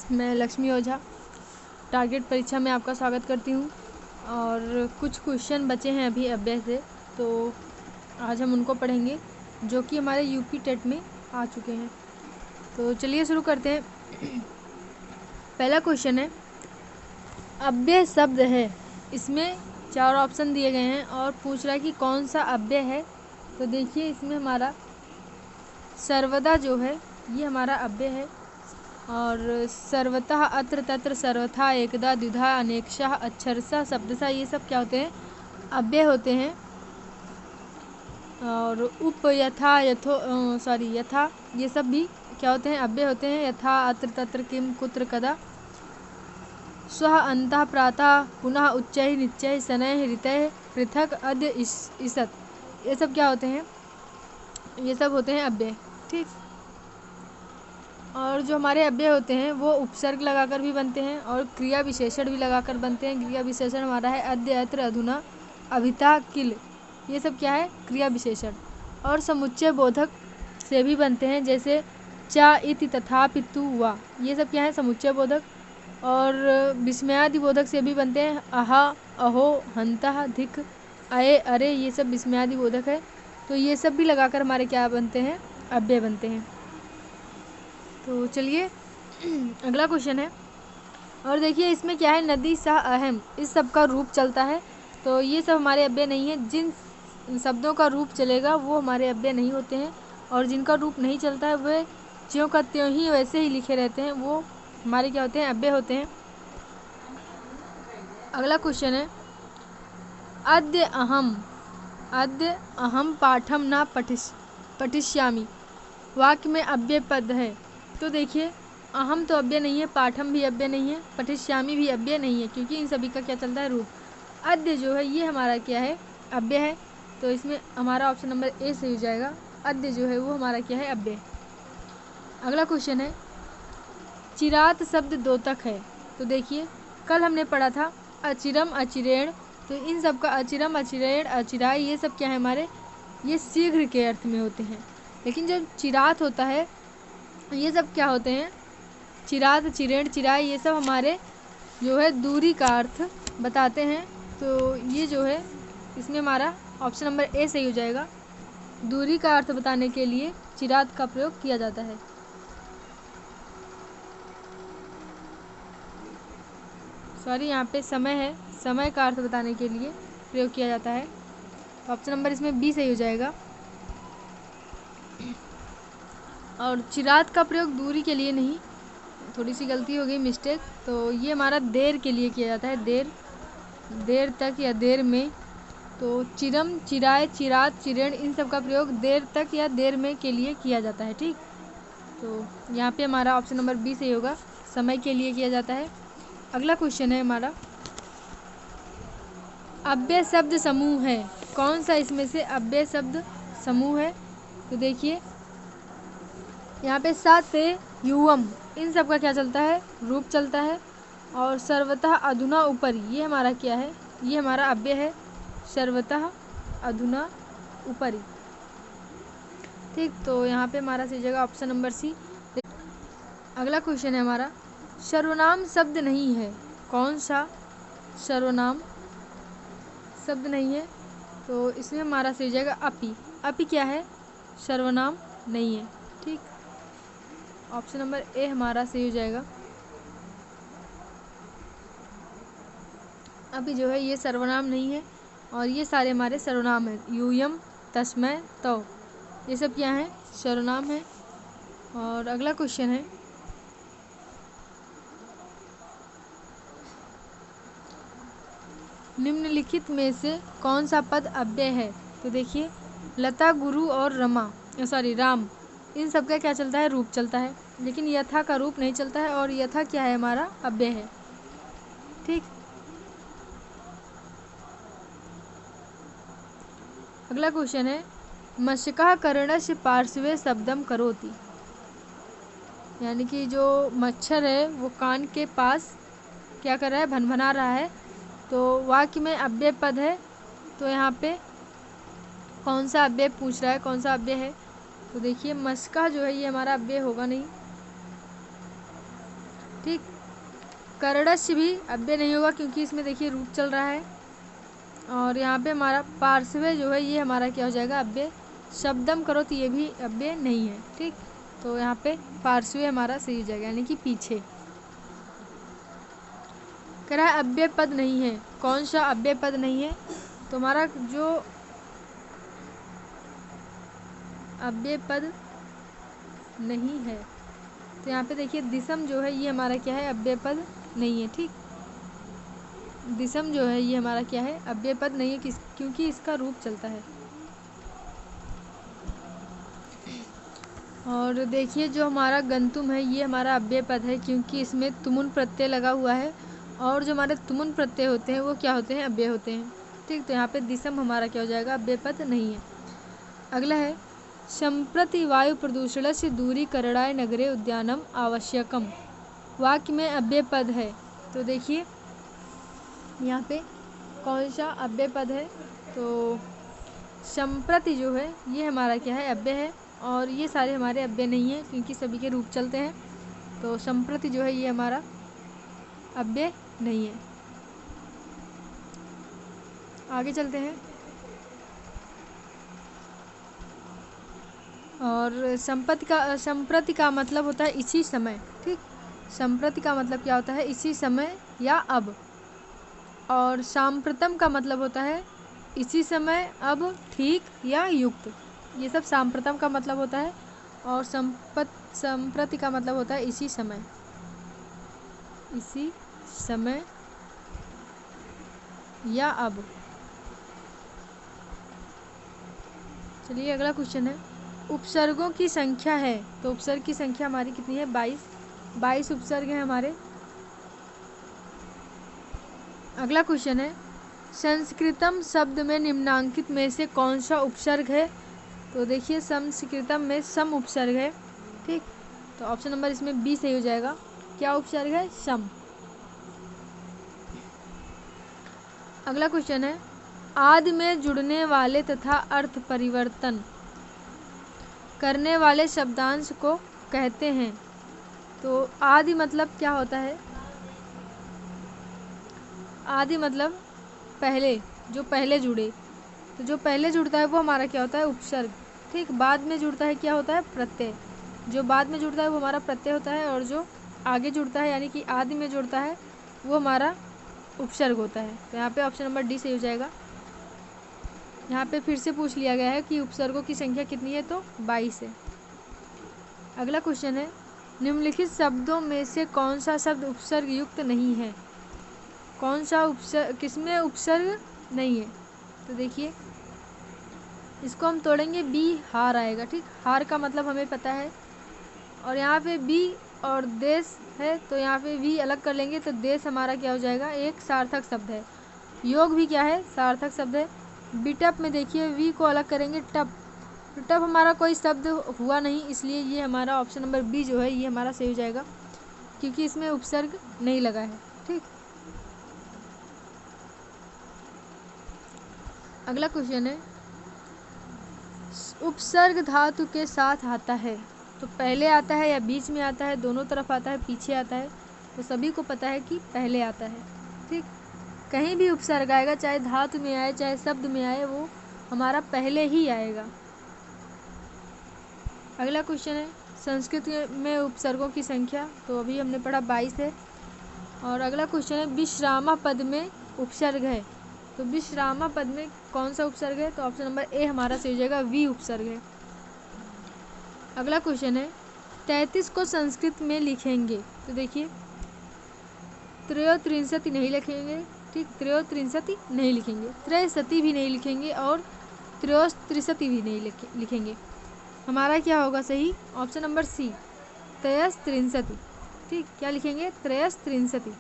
मैं लक्ष्मी ओझा टारगेट परीक्षा में आपका स्वागत करती हूँ। और कुछ क्वेश्चन बचे हैं अभी अव्यय से, तो आज हम उनको पढ़ेंगे जो कि हमारे यूपी टेट में आ चुके हैं। तो चलिए शुरू करते हैं। पहला क्वेश्चन है, अव्यय शब्द है, इसमें 4 ऑप्शन दिए गए हैं और पूछ रहा है कि कौन सा अव्यय है। तो देखिए इसमें हमारा सर्वदा जो है ये हमारा अव्यय है। और सर्वतः, अत्र, तत्र, सर्वथा, एकदा, द्विधा, अनेकशः, अक्षरशः, शब्दशः, ये सब क्या होते हैं? अव्यय होते हैं। और उप, यथा, यथा, ये सब भी क्या होते हैं? अव्यय होते हैं। यथा, अत्र, तत्र, किम, कुत्र, कदा, स्वः, अन्तः, प्रातः, पुनः, उच्चैः, निच्चैः, शनैः, ऋतैः, पृथक, अद्य, ईषत्, ये सब क्या होते हैं? ये सब होते हैं अव्यय। ठीक। और जो हमारे अव्यय होते हैं वो उपसर्ग लगाकर भी बनते हैं और क्रिया विशेषण भी लगाकर बनते हैं। क्रिया विशेषण हमारा है अद्य, अत्र, अधुना, अभिता, किल, ये सब क्या है? क्रिया विशेषण। और समुच्चय बोधक से भी बनते हैं, जैसे चा, इति, तथा, पितु, वा, ये सब क्या है? समुच्चय बोधक। और विस्मयादि बोधक से भी बनते हैं, अहा, अहो, हंतः, धिक, अये, अरे, ये सब विस्मयादि बोधक है। तो ये सब भी लगाकर हमारे क्या बनते हैं? अव्यय बनते हैं। तो चलिए अगला क्वेश्चन है। और देखिए इसमें क्या है? नदी, सह, अहम, इस सब का रूप चलता है। तो ये सब हमारे अव्यय नहीं है। जिन शब्दों का रूप चलेगा वो हमारे अव्यय नहीं होते हैं, और जिनका रूप नहीं चलता है वे ज्यों का त्यों ही वैसे ही लिखे रहते हैं, वो हमारे क्या होते हैं? अव्यय होते हैं। अगला क्वेश्चन है, अद्य अहम पाठम न पठिष्यामि, वाक्य में अव्यय पद है। तो देखिए अहम तो अव्यय नहीं है, पाठम भी अव्यय नहीं है, पठिष्यामि भी अव्यय नहीं है, क्योंकि इन सभी का क्या चलता है? रूप। अद्य जो है ये हमारा क्या है? अव्यय है। तो इसमें हमारा ऑप्शन नंबर ए सही हो जाएगा। अद्य जो है वो हमारा क्या है? अव्यय। अगला क्वेश्चन है, चिरात शब्द द्योतक है। तो देखिए कल हमने पढ़ा था अचिरम, अचिरेण, तो इन सब का अचिरम, अचिरेण, अचिराई, ये सब क्या है हमारे? ये शीघ्र के अर्थ में होते हैं। लेकिन जब चिरात होता है ये सब क्या होते हैं? चिरात, चिरेण, चिराई, ये सब हमारे जो है दूरी का अर्थ बताते हैं। तो ये जो है इसमें हमारा ऑप्शन नंबर ए सही हो जाएगा। दूरी का अर्थ बताने के लिए चिरात का प्रयोग किया जाता है। सॉरी, यहाँ पे समय है, समय का अर्थ बताने के लिए प्रयोग किया जाता है। ऑप्शन नंबर इसमें बी सही हो जाएगा। और चिरात का प्रयोग दूरी के लिए नहीं, थोड़ी सी गलती हो गई, मिस्टेक। तो ये हमारा देर के लिए किया जाता है, देर तक या देर में। तो चिरम, चिराय, चिरात, चिरेण, इन सब का प्रयोग देर तक या देर में के लिए किया जाता है। ठीक। तो यहाँ पे हमारा ऑप्शन नंबर बी सही होगा, समय के लिए किया जाता है। अगला क्वेश्चन है हमारा, अव्यय शब्द समूह है, कौन सा इसमें से अव्यय शब्द समूह है? तो देखिए यहाँ पे सा, ते, युवम, इन सब का क्या चलता है? रूप चलता है। और सर्वतः, अधुना, ऊपरी, ये हमारा क्या है? ये हमारा अव्यय है, सर्वतः, अधुना, ऊपरी। ठीक। तो यहाँ पे हमारा सही जगह ऑप्शन नंबर सी। अगला क्वेश्चन है हमारा, सर्वनाम शब्द नहीं है, कौन सा सर्वनाम शब्द नहीं है? तो इसमें हमारा सही जाएगा अपि। अपि क्या है? सर्वनाम नहीं है। ठीक। ऑप्शन नंबर ए हमारा सही हो जाएगा। अपि जो है ये सर्वनाम नहीं है, और ये सारे हमारे सर्वनाम हैं। यूयम, तस्मै, तौ, ये सब क्या है? सर्वनाम है। और अगला क्वेश्चन है, निम्नलिखित में से कौन सा पद अव्यय है? तो देखिए लता, गुरु और राम, इन सब का क्या चलता है? रूप चलता है। लेकिन यथा का रूप नहीं चलता है, और यथा क्या है? हमारा अव्यय है। ठीक। अगला क्वेश्चन है, मशकः कर्णस्य पार्श्वे शब्दम करोति, यानी कि जो मच्छर है वो कान के पास क्या कर रहा है? भनभना रहा है। तो वाक्य में अव्यय पद है, तो यहाँ पे कौन सा अव्यय पूछ रहा है? कौन सा अव्यय है? तो देखिए मशकः जो है ये हमारा अव्यय होगा नहीं। ठीक। करड़स्य भी अव्यय नहीं होगा क्योंकि इसमें देखिए रूप चल रहा है। और यहाँ पे हमारा पार्श्वे जो है ये हमारा क्या हो जाएगा, अव्यय। शब्दम करो तो ये भी अव्यय नहीं है। ठीक, तो यहाँ पे पार्श्वे हमारा सही हो जाएगा, यानी कि पीछे। कह रहा है अव्यय पद नहीं है। कौन सा अव्यय पद नहीं है? तो हमारा जो अव्यय पद नहीं है, तो यहाँ पे देखिए दिसम जो है ये हमारा क्या है, अव्यय पद नहीं है। ठीक, दिसम जो है ये हमारा क्या है, अव्यय पद नहीं है, क्योंकि इसका रूप चलता है। और देखिए जो हमारा गंतुम है ये हमारा अव्यय पद है, क्योंकि इसमें तुमुन प्रत्यय लगा हुआ है, और जो हमारे तुमुन प्रत्यय होते हैं वो क्या होते हैं, अव्यय होते हैं। ठीक, तो यहाँ पे दिसम हमारा क्या हो जाएगा, अव्यय पद नहीं है। अगला है संप्रति वायु प्रदूषण से दूरी करणाय नगरे उद्यानम आवश्यकम। वाक्य में अव्यय पद है, तो देखिए यहाँ पे कौन सा अव्यय पद है? तो संप्रति जो है ये हमारा क्या है, अव्यय है, और ये सारे हमारे अव्यय नहीं है क्योंकि सभी के रूप चलते हैं। तो संप्रति जो है ये हमारा अव्यय नहीं है। आगे चलते हैं। और संप्रति का मतलब होता है इसी समय। ठीक, संप्रति का मतलब क्या होता है, इसी समय या अब। और सांप्रतम का मतलब होता है इसी समय, अब, ठीक या युक्त। ये सब सांप्रतम का मतलब होता है। और संप्रति का मतलब होता है इसी समय, इसी समय या अब। चलिए अगला क्वेश्चन है, उपसर्गों की संख्या है। तो उपसर्ग की संख्या हमारी कितनी है, 22 उपसर्ग हैं हमारे। अगला क्वेश्चन है, संस्कृतम शब्द में निम्नांकित में से कौन सा उपसर्ग है? तो देखिए संस्कृतम में सम उपसर्ग है। ठीक, तो ऑप्शन नंबर इसमें बी सही हो जाएगा। क्या उपसर्ग है, सम। अगला क्वेश्चन है, आदि में जुड़ने वाले तथा अर्थ परिवर्तन करने वाले शब्दांश को कहते हैं। तो आदि मतलब क्या होता है, आदि मतलब पहले, जो पहले जुड़े। तो जो पहले जुड़ता है वो हमारा क्या होता है, उपसर्ग। ठीक, बाद में जुड़ता है क्या होता है, प्रत्यय। जो बाद में जुड़ता है वो हमारा प्रत्यय होता है, और जो आगे जुड़ता है यानी कि आदि में जुड़ता है वो हमारा उपसर्ग होता है। तो यहाँ पे ऑप्शन नंबर डी सही हो जाएगा। यहाँ पे फिर से पूछ लिया गया है कि उपसर्गों की संख्या कितनी है, तो 22 है। अगला क्वेश्चन है, निम्नलिखित शब्दों में से कौन सा शब्द उपसर्ग युक्त नहीं है? कौन सा उपसर्ग, किसमें उपसर्ग नहीं है? तो देखिए इसको हम तोड़ेंगे, बी हार आएगा। ठीक, हार का मतलब हमें पता है। और यहाँ पे बी और देश है, तो यहाँ पे वी अलग कर लेंगे, तो देश हमारा क्या हो जाएगा, एक सार्थक शब्द है। योग भी क्या है, सार्थक शब्द है। बिटप में देखिए वी को अलग करेंगे, टप, तो टप हमारा कोई शब्द हुआ नहीं, इसलिए ये हमारा ऑप्शन नंबर बी जो है ये हमारा सही हो जाएगा, क्योंकि इसमें उपसर्ग नहीं लगा है। ठीक, अगला क्वेश्चन है, उपसर्ग धातु के साथ आता है। तो पहले आता है या बीच में आता है, दोनों तरफ आता है, पीछे आता है? तो सभी को पता है कि पहले आता है। ठीक, कहीं भी उपसर्ग आएगा, चाहे धातु में आए चाहे शब्द में आए, वो हमारा पहले ही आएगा। अगला क्वेश्चन है, संस्कृत में उपसर्गों की संख्या। तो अभी हमने पढ़ा 22 है। और अगला क्वेश्चन है, विश्रामा पद में उपसर्ग है। तो विश्रामा पद में कौन सा उपसर्ग है? तो ऑप्शन नंबर ए हमारा सही हो जाएगा, वी उपसर्ग है। अगला क्वेश्चन है, 33 को संस्कृत में लिखेंगे। तो देखिए त्रयोत्रिंशति नहीं लिखेंगे। ठीक, त्रयोत्रिंशति नहीं लिखेंगे, त्रयसति भी नहीं लिखेंगे, और त्रयोस्त्रिशति भी नहीं लिखेंगे। हमारा क्या होगा सही, ऑप्शन नंबर सी, त्रयस्त्रिंशति। ठीक, क्या लिखेंगे, त्रयस्त्रिंशति,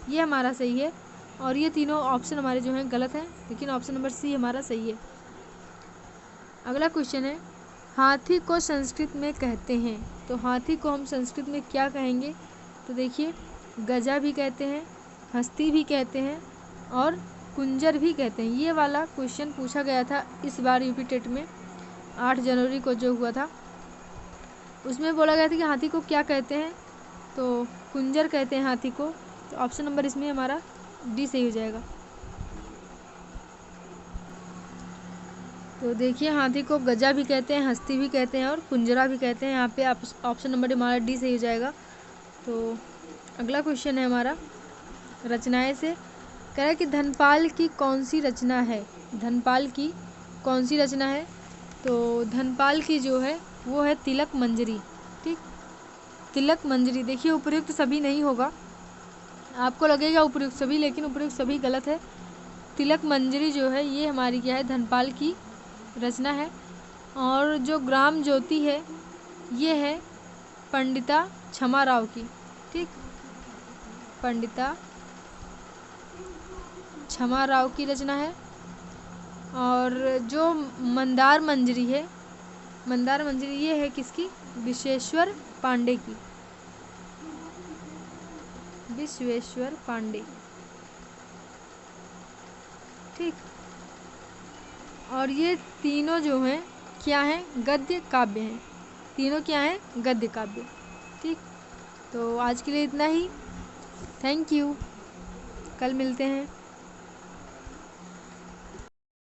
ये हमारा सही है। और ये तीनों ऑप्शन हमारे जो हैं गलत हैं, लेकिन ऑप्शन नंबर सी हमारा सही है। अगला क्वेश्चन है, हाथी को संस्कृत में कहते हैं। तो हाथी को हम संस्कृत में क्या कहेंगे? तो देखिए गजा भी कहते हैं, हस्ती भी कहते हैं, और कुंजर भी कहते हैं। ये वाला क्वेश्चन पूछा गया था इस बार यूपी टेट में, 8 जनवरी को जो हुआ था, उसमें बोला गया था कि हाथी को क्या कहते हैं। तो कुंजर कहते हैं हाथी को। तो ऑप्शन नंबर इसमें हमारा डी सही हो जाएगा। तो देखिए हाथी को गजा भी कहते हैं, हस्ती भी कहते हैं और कुंजरा भी कहते हैं। यहाँ पे ऑप्शन नंबर हमारा डी सही हो जाएगा। तो अगला क्वेश्चन है हमारा रचनाएं से। कह रहा है कि धनपाल की कौन सी रचना है, धनपाल की कौन सी रचना है। तो धनपाल की जो है वो है तिलक मंजरी। ठीक, तिलक मंजरी। देखिए उपयुक्त सभी नहीं होगा, आपको लगेगा उपयुक्त सभी, लेकिन उपयुक्त सभी गलत है। तिलक मंजरी जो है ये हमारी क्या है, धनपाल की रचना है। और जो ग्राम ज्योति है ये है पंडिता क्षमा राव की। ठीक, पंडिता क्षमा राव की रचना है। और जो मंदार मंजरी है, मंदार मंजरी ये है किसकी, विश्वेश्वर पांडे की, विश्वेश्वर पांडे। ठीक, और ये तीनों जो हैं क्या हैं, गद्य काव्य हैं। तीनों क्या हैं, गद्य काव्य। ठीक, तो आज के लिए इतना ही। थैंक यू, कल मिलते हैं।